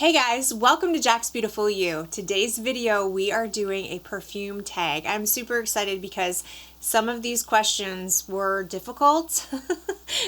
Hey guys, welcome to Jaxbeautifulyou. Today's video we are doing a perfume tag. I'm super excited because some of these questions were difficult.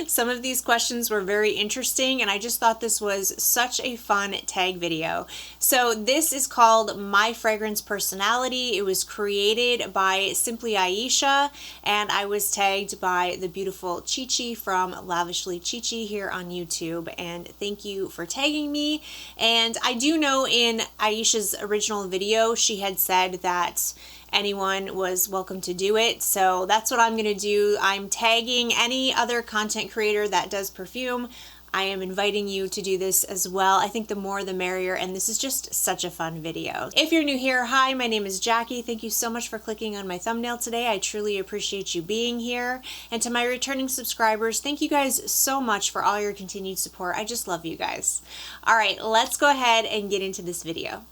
Some of these questions were very interesting and I just thought this was such a fun tag video. So this is called My Fragrance Personality. It was created by Simply Aisha and I was tagged by the beautiful Chi from Lavishly Chi here on YouTube, and thank you for tagging me. And I do know in Aisha's original video she had said that anyone was welcome to do it, so that's what I'm going to do. I'm tagging any other content creator that does perfume. I am inviting you to do this as well. I think the more the merrier, and this is just such a fun video. If you're new here, hi, my name is Jackie. Thank you so much for clicking on my thumbnail today. I truly appreciate you being here. And to my returning subscribers, thank you guys so much for all your continued support. I just love you guys. All right, let's go ahead and get into this video.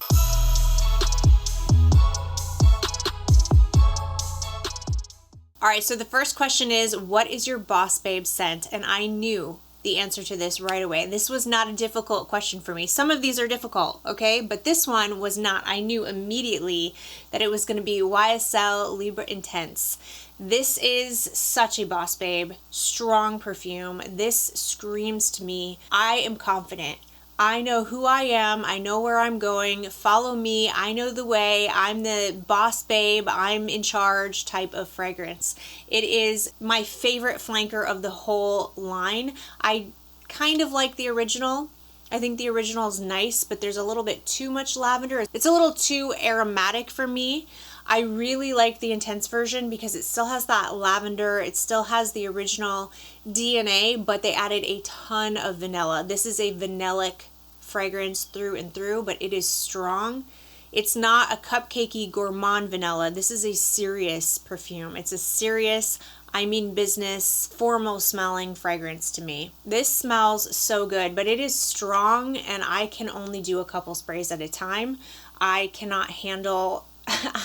All right, so the first question is, what is your boss babe scent? And I knew the answer to this right away. This was not a difficult question for me. Some of these are difficult, okay? But this one was not. I knew immediately that it was gonna be YSL Libre Intense. This is such a boss babe, strong perfume. This screams to me, I am confident. I know who I am, I know where I'm going, follow me, I know the way, I'm the boss babe, I'm in charge type of fragrance. It is my favorite flanker of the whole line. I kind of like the original. I think the original is nice, but there's a little bit too much lavender. It's a little too aromatic for me. I really like the intense version because it still has that lavender, it still has the original DNA, but they added a ton of vanilla. This is a vanillic fragrance through and through, but it is strong. It's not a cupcakey gourmand vanilla. This is a serious perfume. It's a serious, I mean business, formal smelling fragrance to me. This smells so good, but it is strong and I can only do a couple sprays at a time. I cannot handle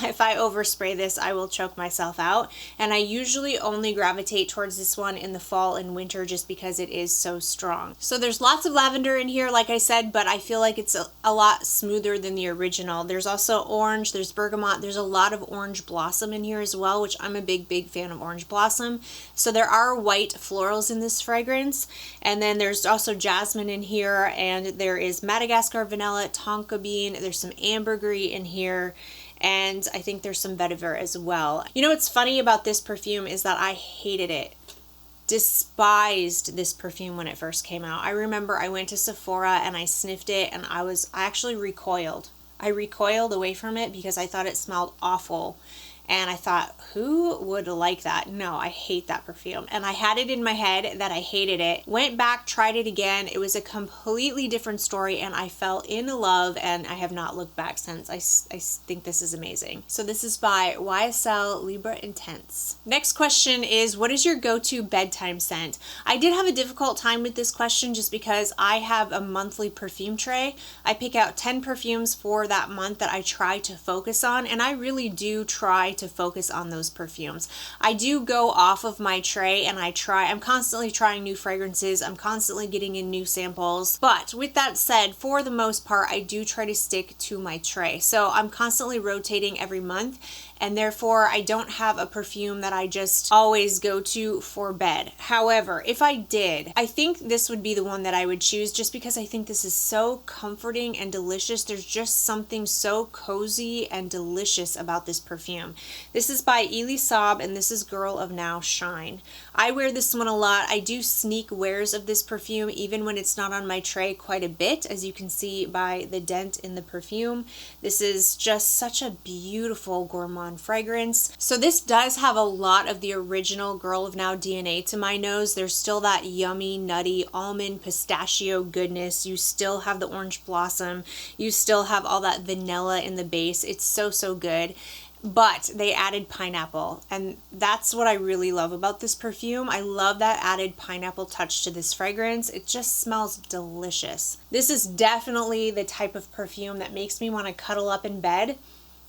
if I overspray this, I will choke myself out. And I usually only gravitate towards this one in the fall and winter just because it is so strong. So there's lots of lavender in here, like I said, but I feel like it's a lot smoother than the original. There's also orange, there's bergamot, there's a lot of orange blossom in here as well, which I'm a big fan of orange blossom. So there are white florals in this fragrance. And then there's also jasmine in here, and there is Madagascar vanilla, tonka bean, there's some ambergris in here. And I think there's some vetiver as well. You know what's funny about this perfume is that I hated it. Despised this perfume when it first came out. I remember I went to Sephora and I sniffed it and I actually recoiled. I recoiled away from it because I thought it smelled awful. And I thought, who would like that? No, I hate that perfume. And I had it in my head that I hated it. Went back, tried it again. It was a completely different story and I fell in love and I have not looked back since. I think this is amazing. So this is by YSL Libre Intense. Next question is, what is your go-to bedtime scent? I did have a difficult time with this question just because I have a monthly perfume tray. I pick out 10 perfumes for that month that I try to focus on, and I really do try to focus on those perfumes. I do go off of my tray and I'm constantly trying new fragrances. I'm constantly getting in new samples. But with that said, for the most part, I do try to stick to my tray. So I'm constantly rotating every month, and therefore I don't have a perfume that I just always go to for bed. However, if I did, I think this would be the one that I would choose just because I think this is so comforting and delicious. There's just something so cozy and delicious about this perfume. This is by Elie Saab and this is Girl of Now Shine. I wear this one a lot. I do sneak wears of this perfume even when it's not on my tray quite a bit, as you can see by the dent in the perfume. This is just such a beautiful gourmand fragrance. So this does have a lot of the original Girl of Now DNA to my nose. There's still that yummy, nutty, almond, pistachio goodness. You still have the orange blossom. You still have all that vanilla in the base. It's so good. But they added pineapple, and that's what I really love about this perfume. I love that added pineapple touch to this fragrance. It just smells delicious. This is definitely the type of perfume that makes me want to cuddle up in bed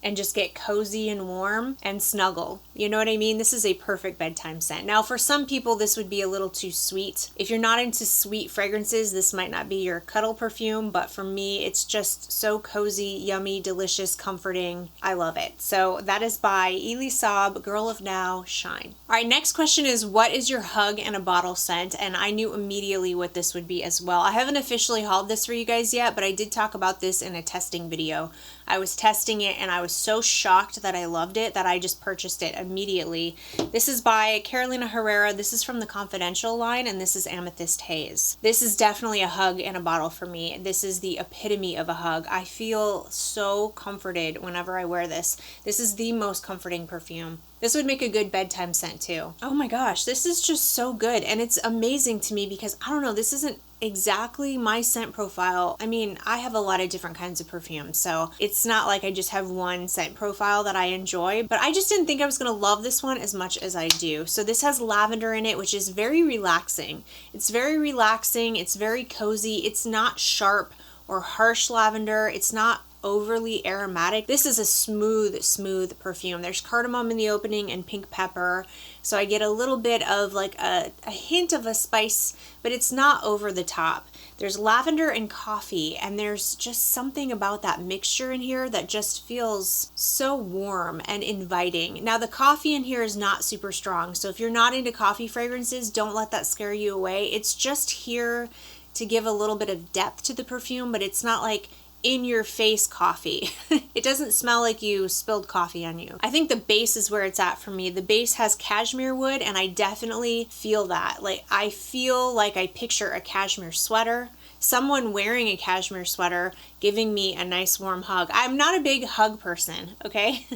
and just get cozy and warm and snuggle. You know what I mean? This is a perfect bedtime scent. Now, for some people, this would be a little too sweet. If you're not into sweet fragrances, this might not be your cuddle perfume, but for me, it's just so cozy, yummy, delicious, comforting. I love it. So that is by Elie Saab, Girl of Now, Shine. All right, next question is, what is your hug in a bottle scent? And I knew immediately what this would be as well. I haven't officially hauled this for you guys yet, but I did talk about this in a testing video. I was testing it and I was so shocked that I loved it that I just purchased it immediately. This is by Carolina Herrera. This is from the Confidential line, and this is Amethyst Haze. This is definitely a hug in a bottle for me. This is the epitome of a hug. I feel so comforted whenever I wear this. This is the most comforting perfume. This would make a good bedtime scent too. Oh my gosh, this is just so good. And it's amazing to me because, I don't know, this isn't exactly my scent profile. I mean, I have a lot of different kinds of perfumes, so it's not like I just have one scent profile that I enjoy, but I just didn't think I was going to love this one as much as I do. So this has lavender in it, which is very relaxing. It's very relaxing. It's very cozy. It's not sharp or harsh lavender. It's not overly aromatic. This is a smooth perfume. There's cardamom in the opening and pink pepper, so I get a little bit of like a hint of a spice, but it's not over the top. There's lavender and coffee, and there's just something about that mixture in here that just feels so warm and inviting. Now, the coffee in here is not super strong, so if you're not into coffee fragrances, don't let that scare you away. It's just here to give a little bit of depth to the perfume, but it's not like in your face coffee. It doesn't smell like you spilled coffee on you. I think the base is where it's at for me. The base has cashmere wood, and I definitely feel that. Like, I feel like I picture a cashmere sweater, someone wearing a cashmere sweater giving me a nice warm hug. I'm not a big hug person, okay?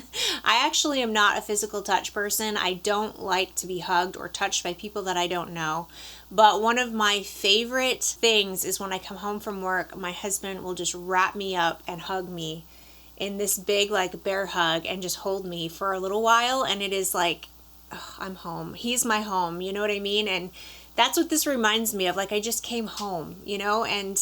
I actually am not a physical touch person. I don't like to be hugged or touched by people that I don't know. But one of my favorite things is when I come home from work, my husband will just wrap me up and hug me in this big like bear hug and just hold me for a little while. And it is like, oh, I'm home. He's my home. You know what I mean? And that's what this reminds me of. Like, I just came home, you know, and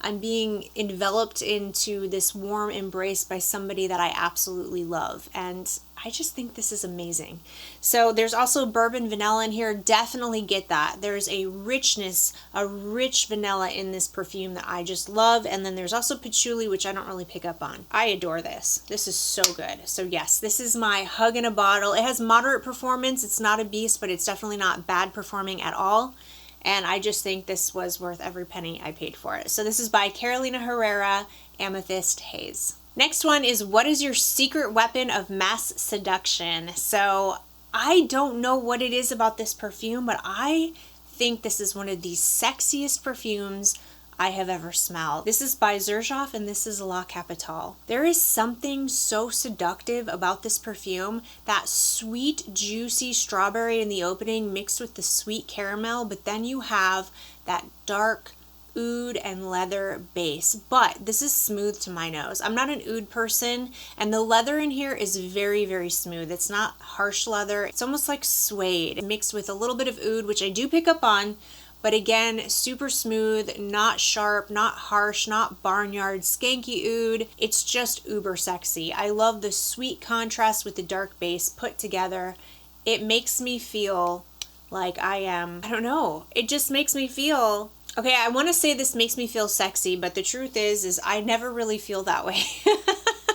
I'm being enveloped into this warm embrace by somebody that I absolutely love. And I just think this is amazing. So there's also bourbon vanilla in here. Definitely get that. There's a richness, a rich vanilla in this perfume that I just love. And then there's also patchouli, which I don't really pick up on. I adore this. This is so good. So yes, this is my hug in a bottle. It has moderate performance. It's not a beast, but it's definitely not bad performing at all. And I just think this was worth every penny I paid for it. So this is by Carolina Herrera, Amethyst Haze. Next one is, what is your secret weapon of mass seduction? So I don't know what it is about this perfume, but I think this is one of the sexiest perfumes I have ever smelled. This is by Xerjoff, and this is La Capitale. There is something so seductive about this perfume. That sweet, juicy strawberry in the opening mixed with the sweet caramel, but then you have that dark oud and leather base. But this is smooth to my nose. I'm not an oud person, and the leather in here is very, very smooth. It's not harsh leather. It's almost like suede mixed with a little bit of oud, which I do pick up on. But again, super smooth, not sharp, not harsh, not barnyard, skanky oud. It's just uber sexy. I love the sweet contrast with the dark base put together. It makes me feel like I don't know. It just makes me feel, okay, I want to say this makes me feel sexy, but the truth is I never really feel that way.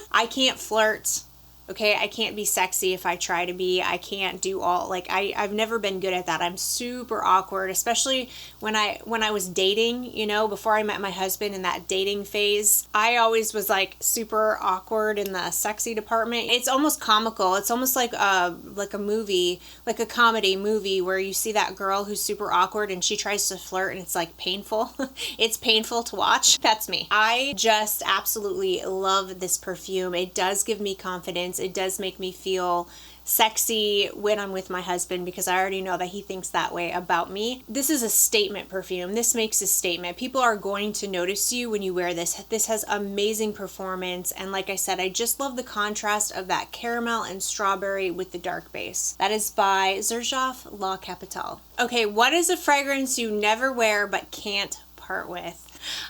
I can't flirt. Okay, I can't be sexy if I try to be. I can't do all, like, I've never been good at that. I'm super awkward, especially when I was dating, you know, before I met my husband in that dating phase. I always was like super awkward in the sexy department. It's almost comical. It's almost like a movie, like a comedy movie where you see that girl who's super awkward and she tries to flirt and it's like painful. It's painful to watch. That's me. I just absolutely love this perfume. It does give me confidence. It does make me feel sexy when I'm with my husband because I already know that he thinks that way about me. This is a statement perfume. This makes a statement. People are going to notice you when you wear this. This has amazing performance, and like I said, I just love the contrast of that caramel and strawberry with the dark base. That is by Xerjoff La Capitale. Okay, what is a fragrance you never wear but can't part with?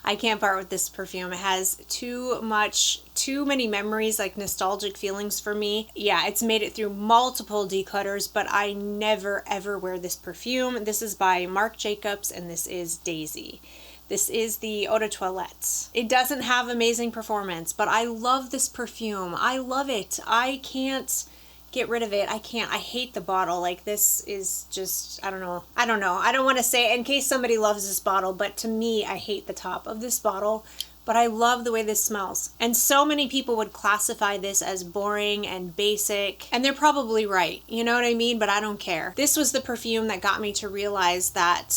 I can't part with this perfume. It has too many memories, like nostalgic feelings for me. Yeah, it's made it through multiple declutters, but I never ever wear this perfume. This is by Marc Jacobs, and this is Daisy. This is the Eau de Toilette. It doesn't have amazing performance, but I love this perfume. I love it. I can't get rid of it. I can't. I hate the bottle. Like, this is just, I don't know. I don't want to say it in case somebody loves this bottle, but to me, I hate the top of this bottle. But I love the way this smells. And so many people would classify this as boring and basic, and they're probably right. You know what I mean? But I don't care. This was the perfume that got me to realize that,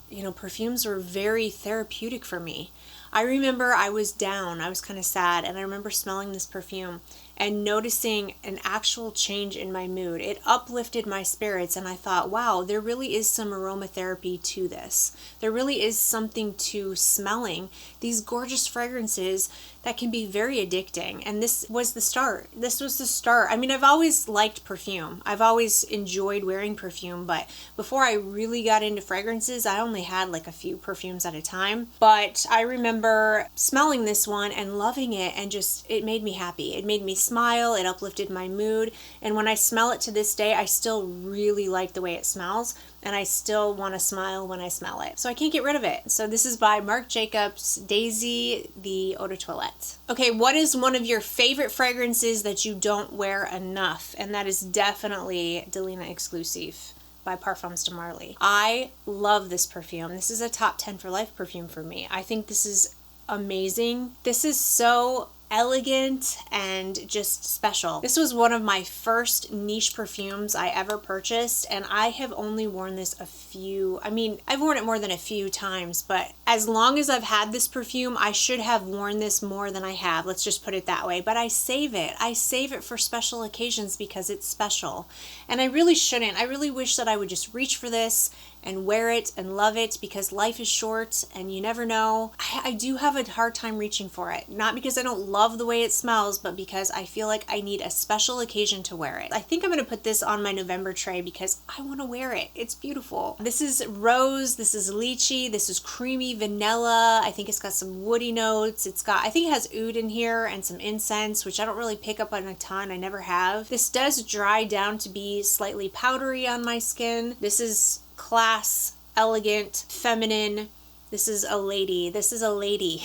you know, perfumes were very therapeutic for me. I remember I was down, I was kind of sad, and I remember smelling this perfume and noticing an actual change in my mood. It uplifted my spirits, and I thought, wow, there really is some aromatherapy to this. There really is something to smelling these gorgeous fragrances that can be very addicting. And this was the start. This was the start. I mean, I've always liked perfume. I've always enjoyed wearing perfume, but before I really got into fragrances, I only had like a few perfumes at a time. But I remember smelling this one and loving it, and just, it made me happy. It made me smile. It uplifted my mood. And when I smell it to this day, I still really like the way it smells, and I still want to smile when I smell it. So I can't get rid of it. So this is by Marc Jacobs, Daisy, the Eau de Toilette. Okay, what is one of your favorite fragrances that you don't wear enough? And that is definitely Delina Exclusif by Parfums de Marly. I love this perfume. This is a top 10 for life perfume for me. I think this is amazing. This is so elegant and just special. This was one of my first niche perfumes I ever purchased, and I have only worn this I've worn it more than a few times, but as long as I've had this perfume, I should have worn this more than I have. Let's just put it that way. But I save it. I save it for special occasions because it's special. And I really shouldn't. I really wish that I would just reach for this and wear it and love it, because life is short and you never know. I do have a hard time reaching for it. Not because I don't love the way it smells, but because I feel like I need a special occasion to wear it. I think I'm going to put this on my November tray because I want to wear it. It's beautiful. This is rose, this is lychee, this is creamy vanilla. I think it's got some woody notes. I think it has oud in here and some incense, which I don't really pick up on a ton. I never have. This does dry down to be slightly powdery on my skin. This is class, elegant, feminine. This is a lady. This is a lady.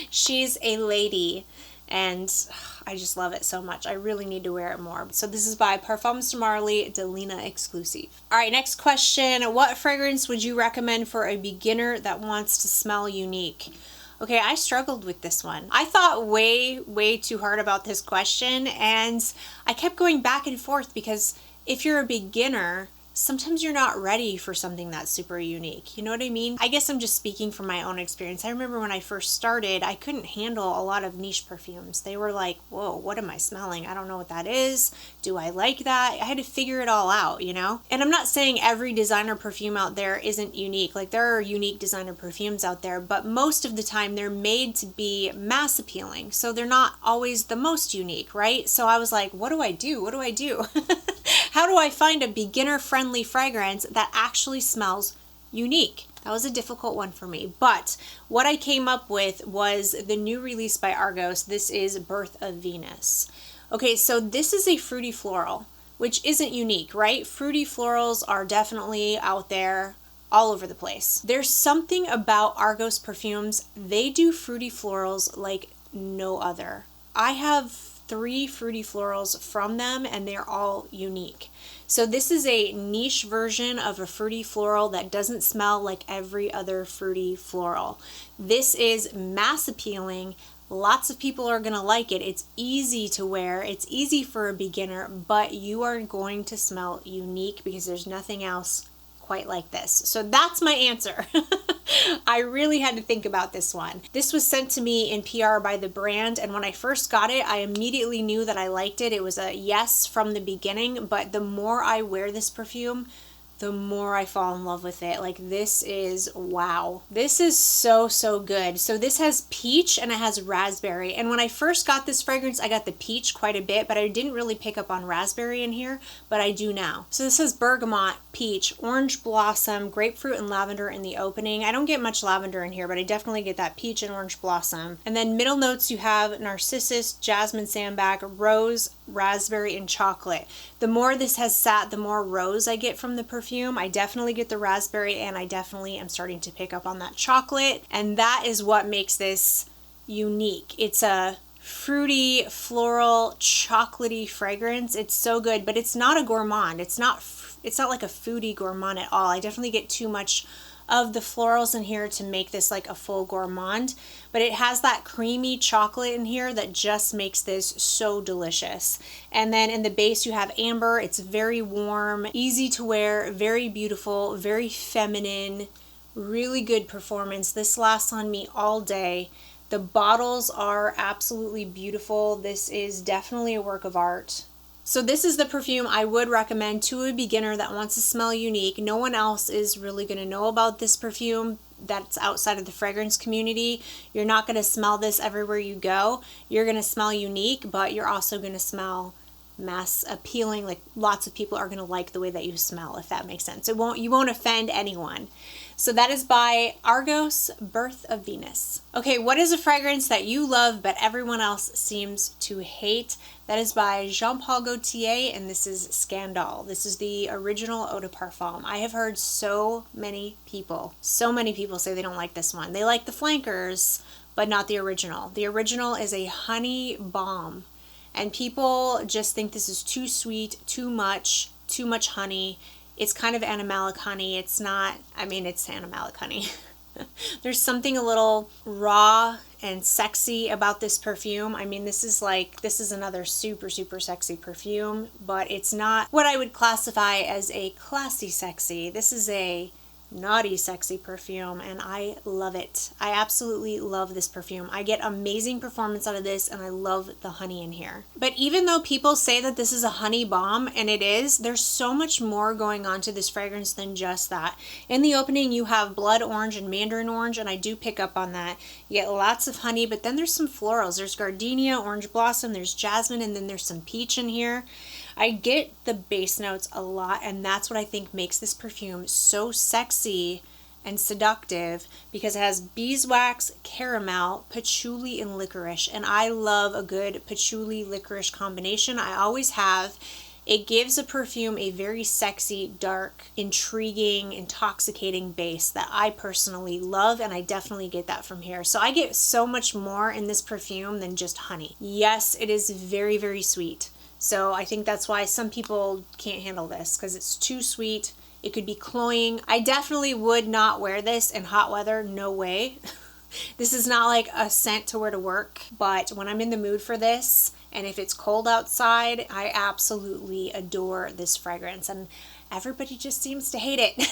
She's a lady. And I just love it so much. I really need to wear it more. So this is by Parfums de Marly, Delina Exclusif. All right, next question. What fragrance would you recommend for a beginner that wants to smell unique? Okay, I struggled with this one. I thought way too hard about this question, and I kept going back and forth because if you're a beginner, sometimes you're not ready for something that's super unique. You know what I mean? I guess I'm just speaking from my own experience. I remember when I first started, I couldn't handle a lot of niche perfumes. They were like, whoa, what am I smelling? I don't know what that is. Do I like that? I had to figure it all out, you know? And I'm not saying every designer perfume out there isn't unique. Like, there are unique designer perfumes out there, but most of the time they're made to be mass appealing. So they're not always the most unique, right? So I was like, what do I do? What do I do? How do I find a beginner-friendly fragrance that actually smells unique? That was a difficult one for me. But what I came up with was the new release by Argos. This is Birth of Venus. Okay, so this is a fruity floral, which isn't unique, right? Fruity florals are definitely out there all over the place. There's something about Argos perfumes. They do fruity florals like no other. I have 3 fruity florals from them, and they're all unique. So this is a niche version of a fruity floral that doesn't smell like every other fruity floral. This is mass appealing. Lots of people are going to like it. It's easy to wear. It's easy for a beginner, but you are going to smell unique because there's nothing else quite like this. So that's my answer. I really had to think about this one. This was sent to me in PR by the brand, and when I first got it, I immediately knew that I liked it. It was a yes from the beginning, but the more I wear this perfume, the more I fall in love with it. Like, this is, wow. This is so, so good. So this has peach and it has raspberry. And when I first got this fragrance, I got the peach quite a bit, but I didn't really pick up on raspberry in here, but I do now. So this has bergamot, peach, orange blossom, grapefruit, and lavender in the opening. I don't get much lavender in here, but I definitely get that peach and orange blossom. And then middle notes, you have narcissus, jasmine sandbag, rose, raspberry, and chocolate. The more this has sat, the more rose I get from the perfume. I definitely get the raspberry, and I definitely am starting to pick up on that chocolate. And that is what makes this unique. It's a fruity, floral, chocolatey fragrance. It's so good, but it's not a gourmand. It's not like a foodie gourmand at all. I definitely get too much of the florals in here to make this like a full gourmand, but it has that creamy chocolate in here that just makes this so delicious. And then in the base you have amber. It's very warm, easy to wear, very beautiful, very feminine, really good performance. This lasts on me all day. The bottles are absolutely beautiful. This is definitely a work of art. So this is the perfume I would recommend to a beginner that wants to smell unique. No one else is really going to know about this perfume that's outside of the fragrance community. You're not going to smell this everywhere you go. You're going to smell unique, but you're also going to smell mass appealing. Like, lots of people are going to like the way that you smell, if that makes sense. You won't offend anyone. So that is by Argos, Birth of Venus. Okay, what is a fragrance that you love but everyone else seems to hate? That is by Jean-Paul Gaultier, and this is Scandale. This is the original Eau de Parfum. I have heard so many people say they don't like this one. They like the flankers, but not the original. The original is a honey bomb, and people just think this is too sweet, too much honey. It's kind of animalic honey. It's not, I mean, it's animalic honey. There's something a little raw and sexy about this perfume. I mean, this is another super, super sexy perfume, but it's not what I would classify as a classy sexy. This is a naughty sexy perfume, and I love it. I absolutely love this perfume. I get amazing performance out of this, and I love the honey in here. But even though people say that this is a honey bomb, and it is, there's so much more going on to this fragrance than just that. In the opening, you have blood orange and mandarin orange, and I do pick up on that. You get lots of honey, but then there's some florals. There's gardenia, orange blossom, there's jasmine, and then there's some peach in here. I get the base notes a lot, and that's what I think makes this perfume so sexy and seductive, because it has beeswax, caramel, patchouli, and licorice. And I love a good patchouli licorice combination. I always have. It gives a perfume a very sexy, dark, intriguing, intoxicating base that I personally love, and I definitely get that from here. So I get so much more in this perfume than just honey. Yes, it is very, very sweet. So I think that's why some people can't handle this, because it's too sweet. It could be cloying. I definitely would not wear this in hot weather. No way. This is not like a scent to wear to work, but when I'm in the mood for this, and if it's cold outside, I absolutely adore this fragrance, and everybody just seems to hate it.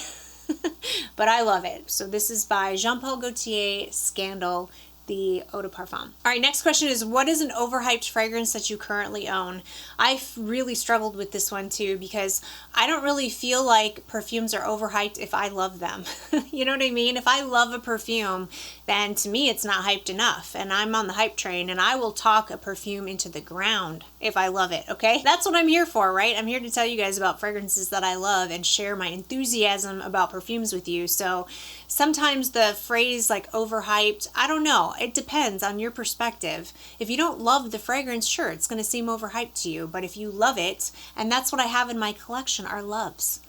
But I love it. So this is by Jean-Paul Gaultier, Scandal, the Eau de Parfum. All right, next question is, what is an overhyped fragrance that you currently own? I've really struggled with this one too, because I don't really feel like perfumes are overhyped if I love them. You know what I mean? If I love a perfume, then to me it's not hyped enough, and I'm on the hype train, and I will talk a perfume into the ground if I love it, okay? That's what I'm here for, right? I'm here to tell you guys about fragrances that I love and share my enthusiasm about perfumes with you. So sometimes the phrase like overhyped, I don't know. It depends on your perspective. If you don't love the fragrance, sure, it's going to seem overhyped to you. But if you love it, and that's what I have in my collection, are loves.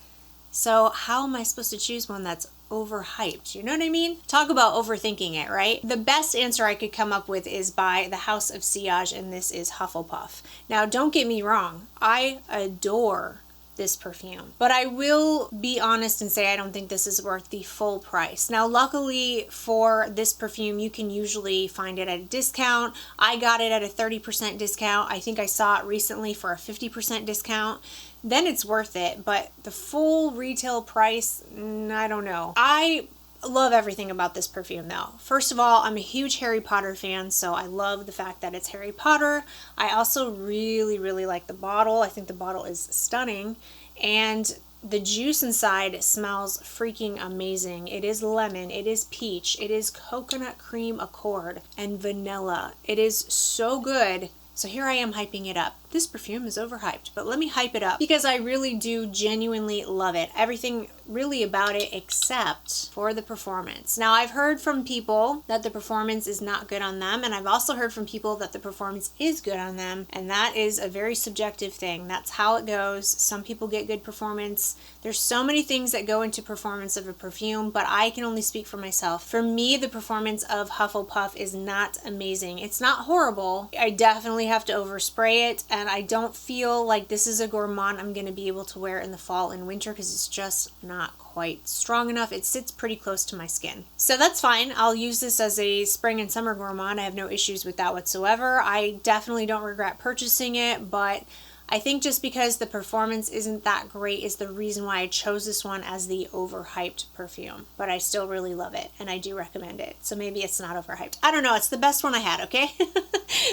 So how am I supposed to choose one that's overhyped? You know what I mean? Talk about overthinking it, right? The best answer I could come up with is by the House of Sillage, and this is Hufflepuff. Now, don't get me wrong. I adore this perfume, but I will be honest and say I don't think this is worth the full price. Now, luckily for this perfume, you can usually find it at a discount. I got it at a 30% discount. I think I saw it recently for a 50% discount. Then it's worth it, but the full retail price, I don't know. I love everything about this perfume though. First of all, I'm a huge Harry Potter fan, so I love the fact that it's Harry Potter. I also really, really like the bottle. I think the bottle is stunning, and The juice inside smells freaking amazing. It is lemon, it is peach, it is coconut cream accord, and vanilla. It is so good. So here I am hyping it up. This perfume is overhyped, but let me hype it up because I really do genuinely love it. Everything really about it except for the performance. Now, I've heard from people that the performance is not good on them, and I've also heard from people that the performance is good on them, and that is a very subjective thing. That's how it goes. Some people get good performance. There's so many things that go into performance of a perfume, but I can only speak for myself. For me, the performance of Hufflepuff is not amazing. It's not horrible. I definitely have to overspray it, and I don't feel like this is a gourmand I'm going to be able to wear in the fall and winter because it's just not quite strong enough. It sits pretty close to my skin. So that's fine. I'll use this as a spring and summer gourmand. I have no issues with that whatsoever. I definitely don't regret purchasing it, but I think just because the performance isn't that great is the reason why I chose this one as the overhyped perfume. But I still really love it, and I do recommend it. So maybe it's not overhyped. I don't know. It's the best one I had, okay?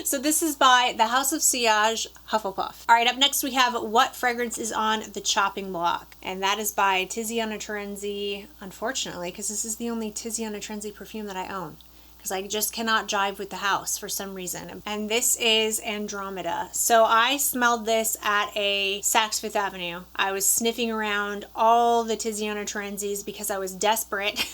So this is by the House of Siage Hufflepuff. All right, up next we have What Fragrance is on the Chopping Block. And that is by Tiziana Terenzi, unfortunately, because this is the only Tiziana Terenzi perfume that I own, because I just cannot jive with the house for some reason. And this is Andromeda. So I smelled this at a Saks Fifth Avenue. I was sniffing around all the Tiziana Terenzis because I was desperate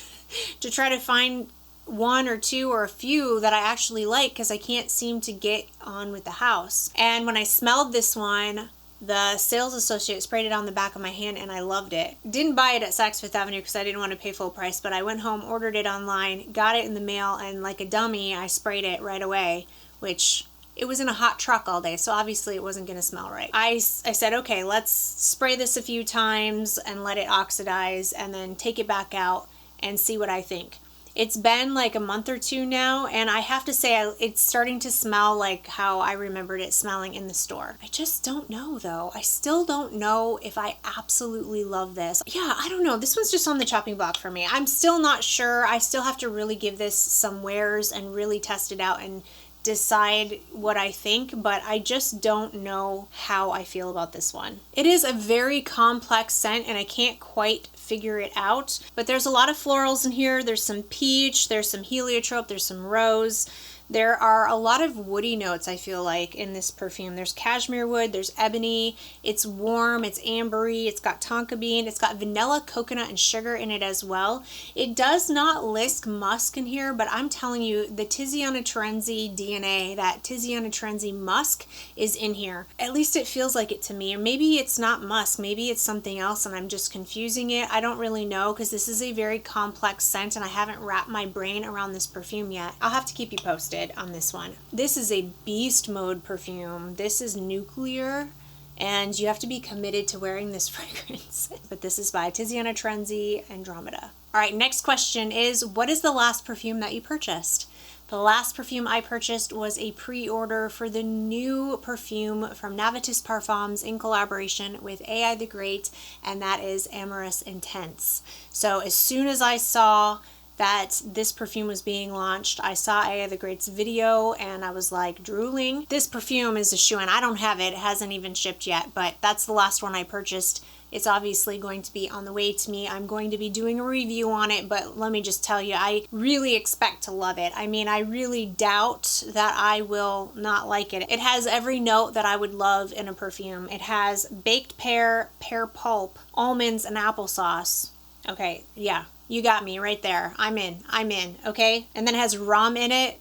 to try to find one or two or a few that I actually like because I can't seem to get on with the house. And when I smelled this one, the sales associate sprayed it on the back of my hand and I loved it. Didn't buy it at Saks Fifth Avenue because I didn't want to pay full price, but I went home, ordered it online, got it in the mail, and like a dummy, I sprayed it right away, which it was in a hot truck all day, so obviously it wasn't going to smell right. I said, okay, let's spray this a few times and let it oxidize and then take it back out and see what I think. It's been like a month or two now, and I have to say it's starting to smell like how I remembered it smelling in the store. I just don't know though. I still don't know if I absolutely love this. Yeah, I don't know. This one's just on the chopping block for me. I'm still not sure. I still have to really give this some wears and really test it out and decide what I think, but I just don't know how I feel about this one. It is a very complex scent and I can't quite figure it out, but there's a lot of florals in here. There's some peach, there's some heliotrope, there's some rose. There are a lot of woody notes, I feel like, in this perfume. There's cashmere wood, there's ebony, it's warm, it's ambery, it's got tonka bean, it's got vanilla, coconut, and sugar in it as well. It does not list musk in here, but I'm telling you, the Tiziana Terenzi DNA, that Tiziana Terenzi musk is in here. At least it feels like it to me. Or maybe it's not musk, maybe it's something else and I'm just confusing it. I don't really know because this is a very complex scent and I haven't wrapped my brain around this perfume yet. I'll have to keep you posted on this one. This is a beast mode perfume. This is nuclear and you have to be committed to wearing this fragrance. But this is by Tiziana Terenzi Andromeda. All right, next question is, what is the last perfume that you purchased? The last perfume I purchased was a pre-order for the new perfume from Amethyst Parfums in collaboration with AI the Great, and that is Amorous Intense. So as soon as I saw that this perfume was being launched, I saw AI the Great's video and I was like drooling. This perfume is a shoo-in. I don't have it. It hasn't even shipped yet, but that's the last one I purchased. It's obviously going to be on the way to me. I'm going to be doing a review on it, but let me just tell you, I really expect to love it. I mean, I really doubt that I will not like it. It has every note that I would love in a perfume. It has baked pear, pear pulp, almonds, and applesauce. Okay, yeah. You got me right there. I'm in, okay? And then it has rum in it.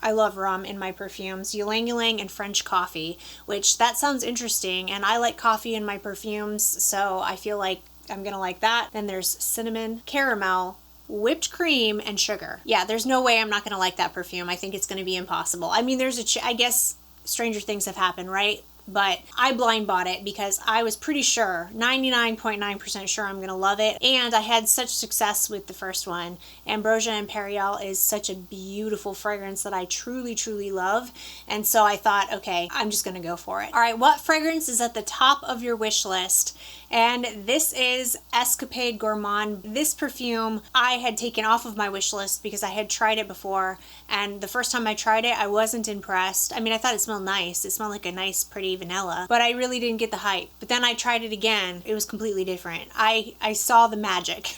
I love rum in my perfumes. Ylang ylang and French coffee, which that sounds interesting. And I like coffee in my perfumes, so I feel like I'm gonna like that. Then there's cinnamon, caramel, whipped cream, and sugar. Yeah, there's no way I'm not gonna like that perfume. I think it's gonna be impossible. I mean, I guess stranger things have happened, right? But I blind bought it because I was pretty sure, 99.9% sure I'm going to love it. And I had such success with the first one. Ambrosia Imperial is such a beautiful fragrance that I truly, truly love. And so I thought, okay, I'm just going to go for it. All right, what fragrance is at the top of your wish list? And this is Escapade Gourmand. This perfume I had taken off of my wish list because I had tried it before, and the first time I tried it, I wasn't impressed. I mean, I thought it smelled nice. It smelled like a nice, pretty vanilla, but I really didn't get the hype. But then I tried it again. It was completely different. I saw the magic.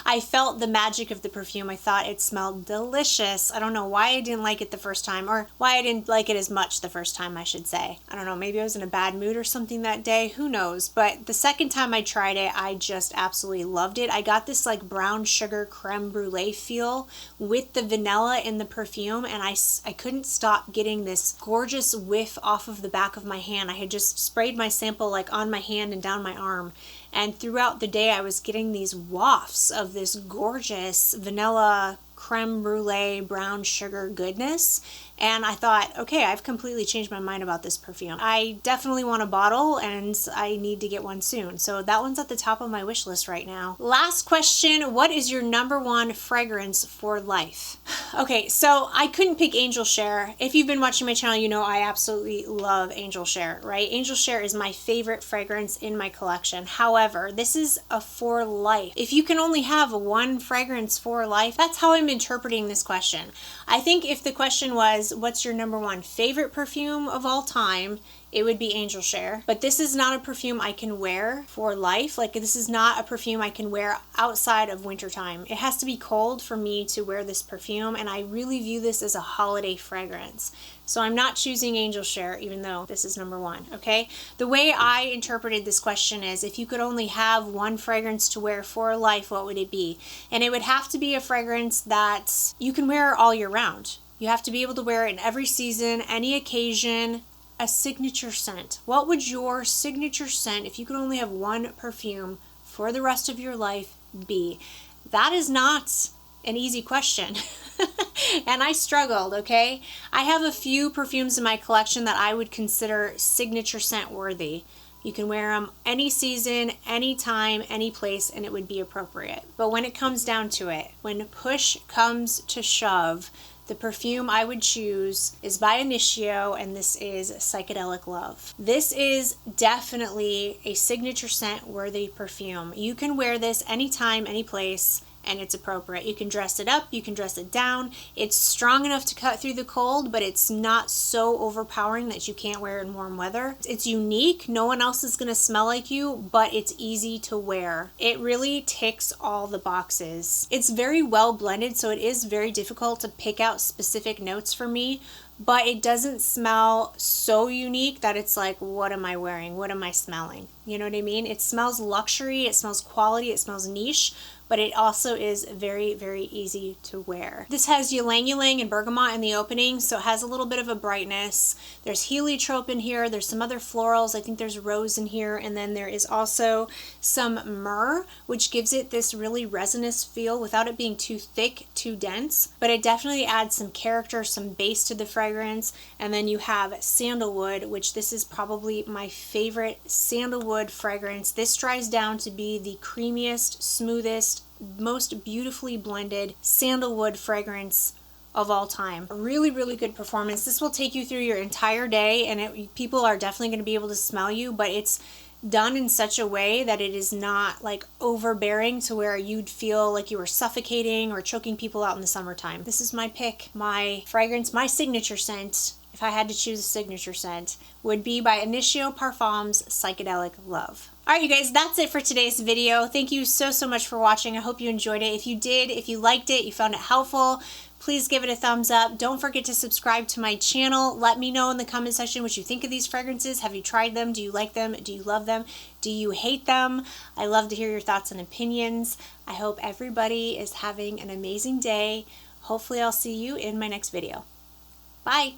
I felt the magic of the perfume. I thought it smelled delicious. I don't know why I didn't like it the first time, or why I didn't like it as much the first time, I should say. I don't know, maybe I was in a bad mood or something that day. Who knows? But the second time I tried it, I just absolutely loved it. I got this like brown sugar creme brulee feel with the vanilla in the perfume, and I couldn't stop getting this gorgeous whiff off of the back of my hand. I had just sprayed my sample like on my hand and down my arm, and throughout the day I was getting these wafts of this gorgeous vanilla creme brulee brown sugar goodness. And I thought, okay, I've completely changed my mind about this perfume. I definitely want a bottle, and I need to get one soon. So that one's at the top of my wish list right now. Last question, what is your #1 fragrance for life? Okay, so I couldn't pick Angel Share. If you've been watching my channel, you know I absolutely love Angel Share, right? Angel Share is my favorite fragrance in my collection. However, this is a for life. If you can only have one fragrance for life, that's how I'm interpreting this question. I think if the question was, what's your #1 favorite perfume of all time, it would be Angel Share. But this is not a perfume I can wear for life. Like, this is not a perfume I can wear outside of wintertime. It has to be cold for me to wear this perfume, and I really view this as a holiday fragrance. So I'm not choosing Angel Share, even though this is #1, okay? The way I interpreted this question is, if you could only have one fragrance to wear for life, what would it be? And it would have to be a fragrance that you can wear all year round. You have to be able to wear it in every season, any occasion. A signature scent. What would your signature scent, if you could only have one perfume for the rest of your life, be? That is not an easy question. And I struggled, okay? I have a few perfumes in my collection that I would consider signature scent worthy. You can wear them any season, any time, any place, and it would be appropriate. But when it comes down to it, when push comes to shove, the perfume I would choose is by Initio, and this is Psychedelic Love. This is definitely a signature scent worthy perfume. You can wear this anytime, any place, and it's appropriate. You can dress it up, you can dress it down. It's strong enough to cut through the cold, but it's not so overpowering that you can't wear it in warm weather. It's unique. No one else is gonna smell like you, but it's easy to wear. It really ticks all the boxes. It's very well blended, so it is very difficult to pick out specific notes for me, but it doesn't smell so unique that it's like, what am I wearing? What am I smelling? You know what I mean? It smells luxury, it smells quality, it smells niche, but it also is very, very easy to wear. This has ylang ylang and bergamot in the opening, so it has a little bit of a brightness. There's heliotrope in here, there's some other florals, I think there's rose in here, and then there is also some myrrh, which gives it this really resinous feel without it being too thick, too dense, but it definitely adds some character, some base to the fragrance. And then you have sandalwood, which this is probably my favorite sandalwood fragrance. This dries down to be the creamiest, smoothest, most beautifully blended sandalwood fragrance of all time. A really, really good performance. This will take you through your entire day, and people are definitely going to be able to smell you, but it's done in such a way that it is not like overbearing to where you'd feel like you were suffocating or choking people out in the summertime. This is my pick. My fragrance, my signature scent, if I had to choose a signature scent, would be by Initio Parfums Psychedelic Love. Alright you guys, that's it for today's video. Thank you so much for watching. I hope you enjoyed it. If you did, if you liked it, you found it helpful, please give it a thumbs up. Don't forget to subscribe to my channel. Let me know in the comment section what you think of these fragrances. Have you tried them? Do you like them? Do you love them? Do you hate them? I love to hear your thoughts and opinions. I hope everybody is having an amazing day. Hopefully I'll see you in my next video. Bye!